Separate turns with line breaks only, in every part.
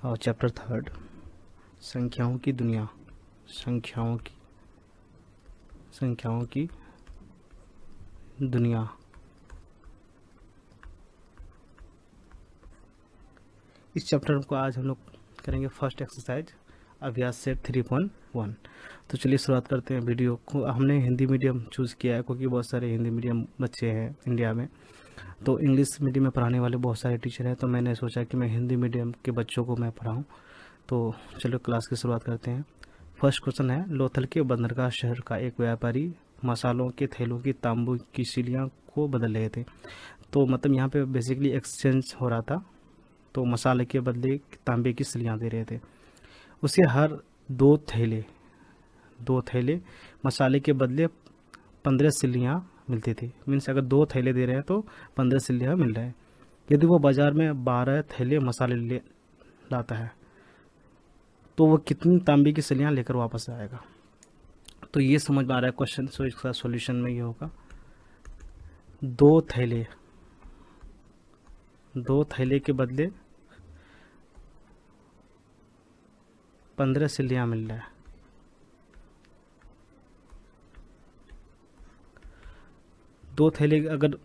और chapter third, संख्याओं की दुनिया, संख्याओं की दुनिया। इस चैप्टर को आज हम लोग करेंगे फर्स्ट एक्सरसाइज, अभ्यास सेट 3.1। तो चलिए शुरुआत करते हैं वीडियो को। हमने हिंदी मीडियम चूज़ किया है क्योंकि बहुत सारे हिंदी मीडियम बच्चे हैं इंडिया में, तो इंग्लिश मीडियम में पढ़ाने वाले बहुत सारे टीचर हैं, तो मैंने सोचा कि मैं हिंदी मीडियम के बच्चों को मैं पढ़ाऊँ। तो चलो क्लास की शुरुआत करते हैं। फर्स्ट क्वेश्चन है, लोथल के बंदरगाह शहर का एक व्यापारी मसालों के थैलों की तांबू की सिलियाँ को बदल रहे थे। तो मतलब यहाँ पे बेसिकली एक्सचेंज हो रहा था, तो मसाले के बदले तांबे की सिलियाँ दे रहे थे। उसे हर दो थैले मसाले के बदले 15 सिल्लियाँ मिलती थी। मीन्स अगर 2 थैले दे रहे हैं तो 15 सिल्लियाँ मिल रहा है। यदि वो बाज़ार में 12 थैले मसाले ले लाता है तो वो कितनी तांबे की सिल्लियाँ लेकर वापस आएगा। तो ये समझ में आ रहा है क्वेश्चन। सो इसका सॉल्यूशन में ये होगा, दो थैले के बदले 15 सिल्लियाँ मिल रहा है। दो थैले अगर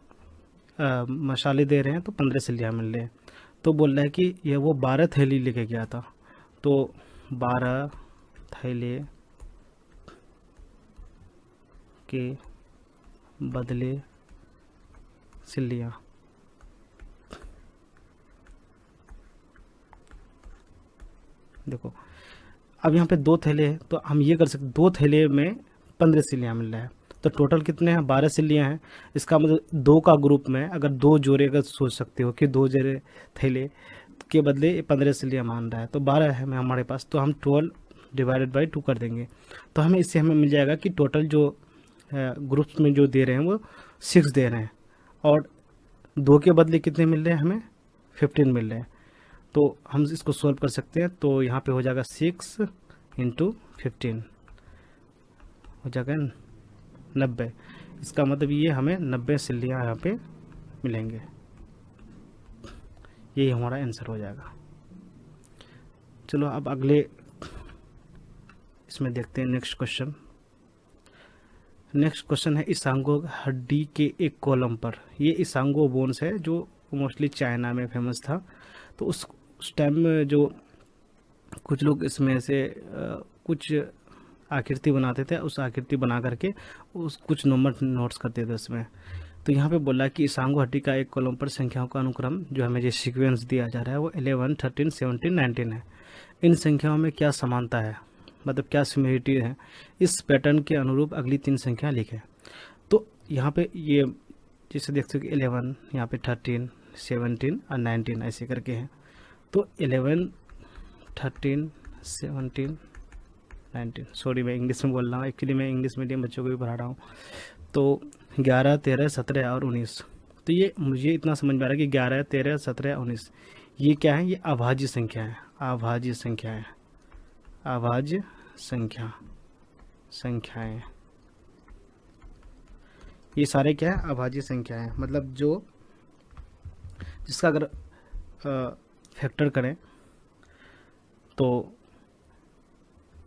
मसाले दे रहे हैं तो 15 सिल्लियाँ मिल रहे हैं। तो बोल रहा है कि ये वो 12 थैली लेके गया था, तो 12 थैले के बदले सिल्लियाँ। देखो अब यहाँ पे 2 थैले हैं, तो हम ये कर सकते, 2 थैले में 15 सिल्लियाँ मिल रहा है, तो टोटल कितने हैं, 12 सिल्लियाँ हैं। इसका मतलब 2 का ग्रुप में अगर 2 जोड़े, अगर सोच सकते हो कि 2 जोड़े थैले के बदले 15 सिल्लियाँ मान रहा है, तो 12 है हमारे पास, तो हम 12 डिवाइडेड बाई 2 कर देंगे। तो हमें इससे हमें मिल जाएगा कि टोटल जो ग्रुप्स में जो दे रहे हैं वो 6 दे रहे हैं, और 2 के बदले कितने मिल रहे हैं, हमें 15 मिल रहे हैं। तो हम इसको सॉल्व कर सकते हैं। तो यहाँ पे हो जाएगा 6 इंटू 15 हो जाएगा 90। इसका मतलब ये हमें 90 सिल्लियाँ यहाँ पे मिलेंगे। यही हमारा आंसर हो जाएगा। चलो अब अगले इसमें देखते हैं नेक्स्ट क्वेश्चन। नेक्स्ट क्वेश्चन है, इसांगो हड्डी के एक कॉलम पर। ये इसांगो बोन्स है जो मोस्टली चाइना में फेमस था। तो उस टाइम में जो कुछ लोग इसमें से कुछ आकृति बनाते थे, उस आकृति बना करके उस कुछ नंबर नोट्स करते थे उसमें। तो यहाँ पे बोला कि इसांगो हड्डी का एक कॉलम पर संख्याओं का अनुक्रम जो हमें जो सीक्वेंस दिया जा रहा है वो 11, 13, 17, 19 है। इन संख्याओं में क्या समानता है, मतलब क्या सिमिलरिटी है, इस पैटर्न के अनुरूप अगली 3 संख्या लिखें। तो यहाँ पे ये जैसे देख सकते 11, यहाँ पे 13, 17 और 19 ऐसे करके हैं। तो 11, 13, 17, 19, सॉरी मैं इंग्लिश में बोल रहा हूँ, एक्चुअली मैं इंग्लिश मीडियम बच्चों को भी पढ़ा रहा हूँ। तो 11, 13, 17 और 19। तो ये मुझे इतना समझ में आ रहा है कि 11, 13, 17, 19 ये क्या है, ये अभाज्य संख्या है। अभाज्य संख्या है, अभाज्य संख्याएं, ये सारे क्या है, अभाज्य संख्या है। मतलब जो जिसका अगर फैक्टर करें तो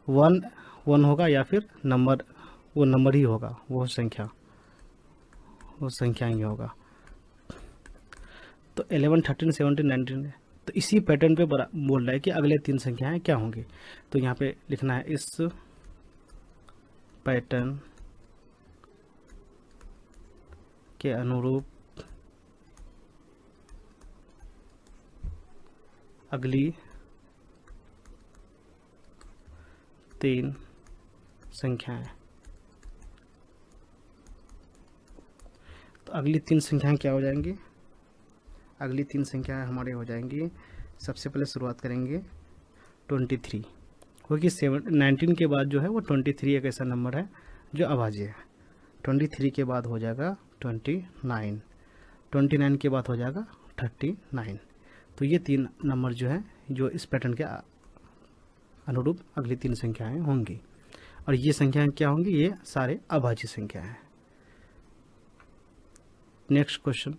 1 होगा, या फिर नंबर, वो नंबर ही होगा, वो संख्या ही होगा। तो 11, 13, 17, 19 है। तो इसी पैटर्न पे बोल रहा है कि अगले 3 संख्याएं क्या होंगी। तो यहाँ पे लिखना है, इस पैटर्न के अनुरूप अगली 3 संख्याएं। तो अगली 3 संख्याएं क्या हो जाएंगी, अगली 3 संख्याएं हमारे हो जाएंगी। सबसे पहले शुरुआत करेंगे 23, क्योंकि 19 के बाद जो है वो 23 एक ऐसा नंबर है जो अभाज्य है। 23 के बाद हो जाएगा 29, 29 के बाद हो जाएगा 39। तो ये 3 नंबर जो है जो इस पैटर्न के अनुरूप अगली 3 संख्याएं होंगी। और ये संख्याएं क्या होंगी, ये सारे अभाज्य संख्या हैं। नेक्स्ट क्वेश्चन,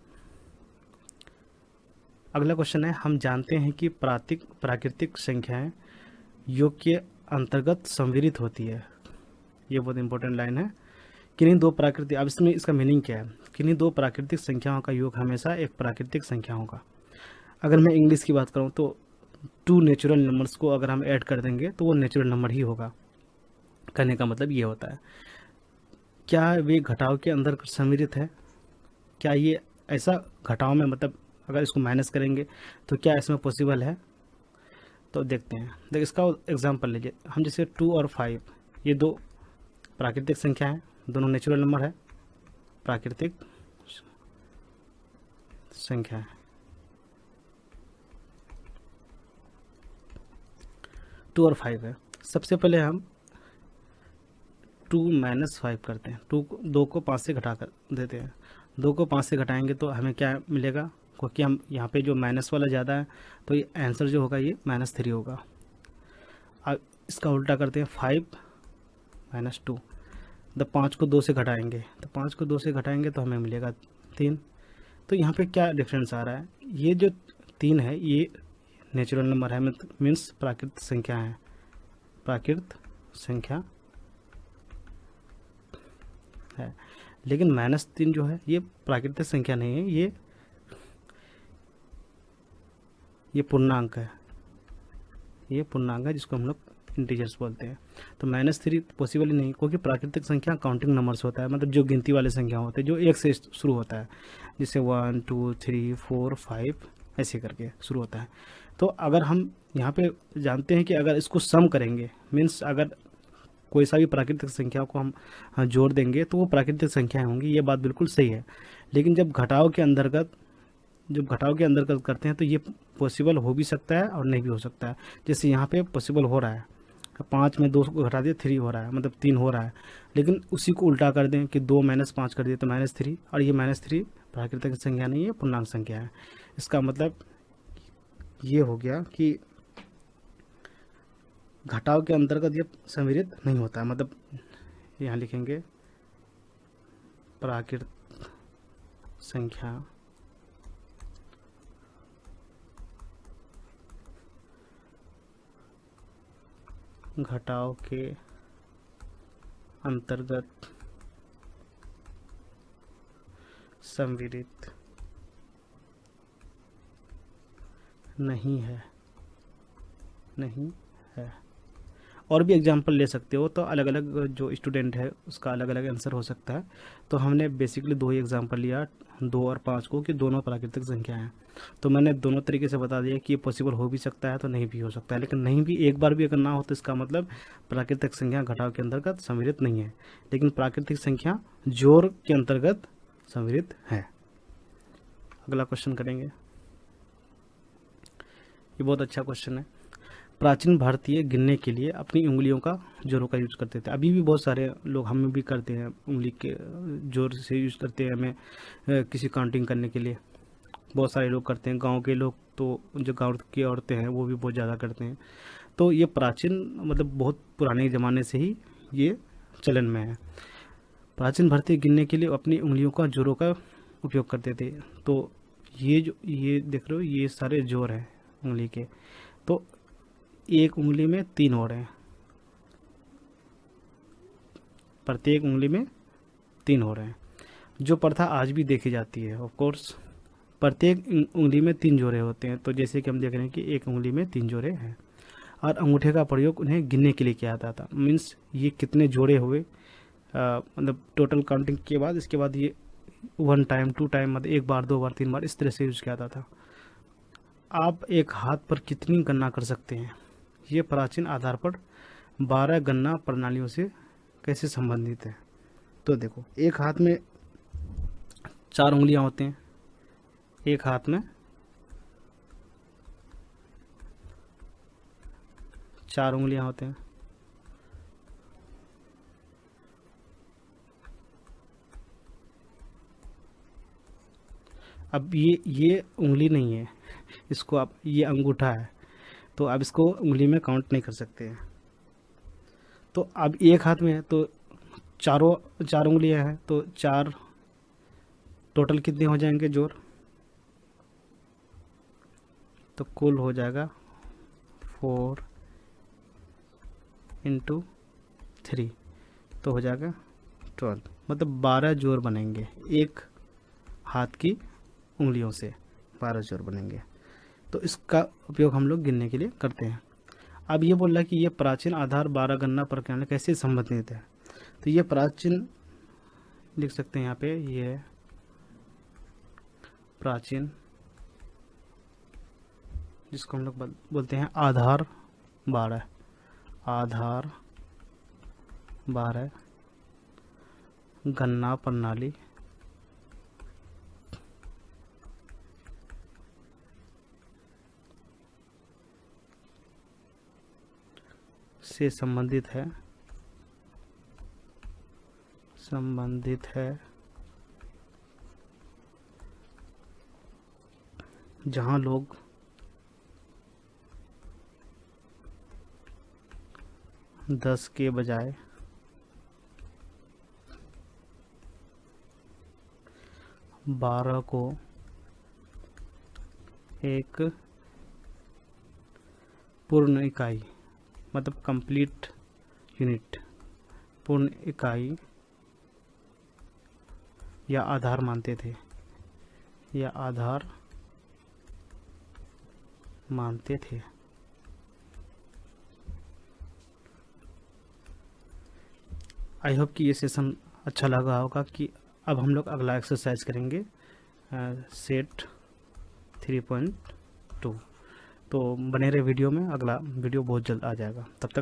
अगला क्वेश्चन है, हम जानते हैं कि प्राकृतिक संख्याएं योग के अंतर्गत संवरित होती है। ये बहुत इंपॉर्टेंट लाइन है। किन्हीं दो प्राकृतिक, अब इसमें इसका मीनिंग क्या है? किन्हीं दो प्राकृतिक संख्याओं का योग हमेशा एक प्राकृतिक संख्या होगा। अगर मैं इंग्लिश की बात करूँ तो टू नेचुरल नंबर्स को अगर हम ऐड कर देंगे तो वो नेचुरल नंबर ही होगा। कहने का मतलब ये होता है। क्या वे घटाव के अंदर सम्मिलित है? क्या ये ऐसा घटाव में, मतलब अगर इसको माइनस करेंगे तो क्या इसमें पॉसिबल है? तो देखते हैं। देख, इसका एग्जांपल लीजिए हम, जैसे 2 और 5, ये दो प्राकृतिक संख्या है, दोनों नेचुरल नंबर है, प्राकृतिक संख्या है। 2 और 5 है। सबसे पहले हम 2 माइनस 5 करते हैं। 2 को 5 से घटा कर देते हैं। 2 को 5 से घटाएंगे तो हमें क्या मिलेगा? क्योंकि हम यहाँ पे जो माइनस वाला ज़्यादा है तो ये आंसर जो होगा ये -3 होगा। अब इसका उल्टा करते हैं, 5 माइनस 2। तो 5 को 2 से घटाएंगे, तो 5 को 2 से घटाएंगे तो हमें मिलेगा 3। तो यहाँ पे क्या डिफरेंस आ रहा है? ये जो 3 है ये नेचुरल नंबर है, मीन्स प्राकृतिक संख्या है, प्राकृत संख्या है। लेकिन -3 जो है ये प्राकृतिक संख्या नहीं है, ये पूर्णांक है। ये पूर्णांक है जिसको हम लोग इंटीजर्स बोलते हैं। तो -3 पॉसिबल ही नहीं, क्योंकि प्राकृतिक संख्या काउंटिंग नंबर्स होता है, मतलब जो गिनती वाले संख्या होते हैं जो 1 से शुरू होता है, जिससे 1 2 3 4 5 ऐसे करके शुरू होता है। तो अगर हम यहाँ पे जानते हैं कि अगर इसको सम करेंगे, मीन्स अगर कोई सा भी प्राकृतिक संख्या को हम जोड़ देंगे तो वो प्राकृतिक संख्याएं होंगी, ये बात बिल्कुल सही है। लेकिन जब घटाव के अंतर्गत करते हैं तो ये पॉसिबल हो भी सकता है और नहीं भी हो सकता है। जैसे यहाँ पे पॉसिबल हो रहा है, 5 में 2 को घटा दिए 3 हो रहा है, मतलब 3 हो रहा है। लेकिन उसी को उल्टा कर दें कि 2 माइनस 5 कर दिए तो -3, और ये -3 प्राकृतिक संख्या नहीं है, पूर्णांक संख्या है। इसका मतलब ये हो गया कि घटाव के अंतर्गत ये सम्मिलित नहीं होता है। मतलब यहाँ लिखेंगे प्राकृतिक संख्या घटाव के अंतर्गत सम्मिलित नहीं है। और भी एग्जाम्पल ले सकते हो, तो अलग अलग जो स्टूडेंट है उसका अलग अलग आंसर हो सकता है। तो हमने बेसिकली 2 ही एग्जाम्पल लिया, 2 और 5 को, कि दोनों प्राकृतिक संख्या हैं। तो मैंने दोनों तरीके से बता दिया कि ये पॉसिबल हो भी सकता है तो नहीं भी हो सकता है। लेकिन नहीं भी एक बार भी अगर ना हो तो इसका मतलब प्राकृतिक संख्या घटाव के अंतर्गत सम्मिलित नहीं है, लेकिन प्राकृतिक संख्या जोड़ के अंतर्गत सम्मिलित है। अगला क्वेश्चन करेंगे। ये बहुत अच्छा क्वेश्चन है। प्राचीन भारतीय गिनने के लिए अपनी उंगलियों का जोरों का यूज करते थे। अभी भी बहुत सारे लोग, हम भी करते हैं, उंगली के जोर से यूज करते हैं हमें किसी काउंटिंग करने के लिए। बहुत सारे लोग करते हैं, गांव के लोग तो, जो गांव की औरतें हैं वो भी बहुत ज़्यादा करते हैं। तो ये प्राचीन, मतलब बहुत पुराने ज़माने से ही ये चलन में है। प्राचीन भारतीय गिनने के लिए अपनी उंगलियों का जोरों का उपयोग करते थे। तो ये देख रहे हो, ये सारे जोर हैं उंगली के। तो एक उंगली में 3 हो रहे हैं, प्रत्येक उंगली में 3 हो रहे हैं। जो प्रथा आज भी देखी जाती है, ऑफ कोर्स प्रत्येक उंगली में 3 जोड़े होते हैं। तो जैसे कि हम देख रहे हैं कि एक उंगली में 3 जोड़े हैं, और अंगूठे का प्रयोग उन्हें गिनने के लिए किया जाता था। मीन्स ये कितने जोड़े हुए, मतलब टोटल काउंटिंग के बाद, इसके बाद ये 1 टाइम 2 टाइम, मतलब 1 बार 2 बार 3 बार, इस तरह से यूज किया जाता था। आप एक हाथ पर कितनी गणना कर सकते हैं? ये प्राचीन आधार पर 12 गणना प्रणालियों से कैसे संबंधित है? तो देखो, एक हाथ में 4 उंगलियां होते हैं, एक हाथ में 4 उंगलियां होते हैं। अब ये उंगली नहीं है, इसको आप, ये अंगूठा है, तो आप इसको उंगली में काउंट नहीं कर सकते हैं। तो अब एक हाथ में है तो 4 उंगलियां हैं, तो 4 टोटल कितने हो जाएंगे जोर? तो कुल हो जाएगा 4 इंटू 3, तो हो जाएगा 12, मतलब 12 जोड़ बनेंगे एक हाथ की उंगलियों से, 12 जोड़ बनेंगे। तो इसका उपयोग हम लोग गिनने के लिए करते हैं। अब ये बोल रहा है कि ये प्राचीन आधार 12 गणना प्रक्रिया कैसे संबंधित है। तो ये प्राचीन लिख सकते हैं यहाँ पे, ये प्राचीन जिसको हम लोग बोलते हैं आधार 12, आधार 12 गणना प्रणाली से संबंधित है, जहाँ लोग 10 के बजाय 12 को एक पूर्ण इकाई, मतलब कंप्लीट यूनिट, पूर्ण इकाई या आधार मानते थे, या आधार मानते थे। आई होप कि ये सेशन अच्छा लगा होगा। कि अब हम लोग अगला एक्सरसाइज करेंगे, सेट 3.2। तो बने रहे वीडियो में, अगला वीडियो बहुत जल्द आ जाएगा। तब तक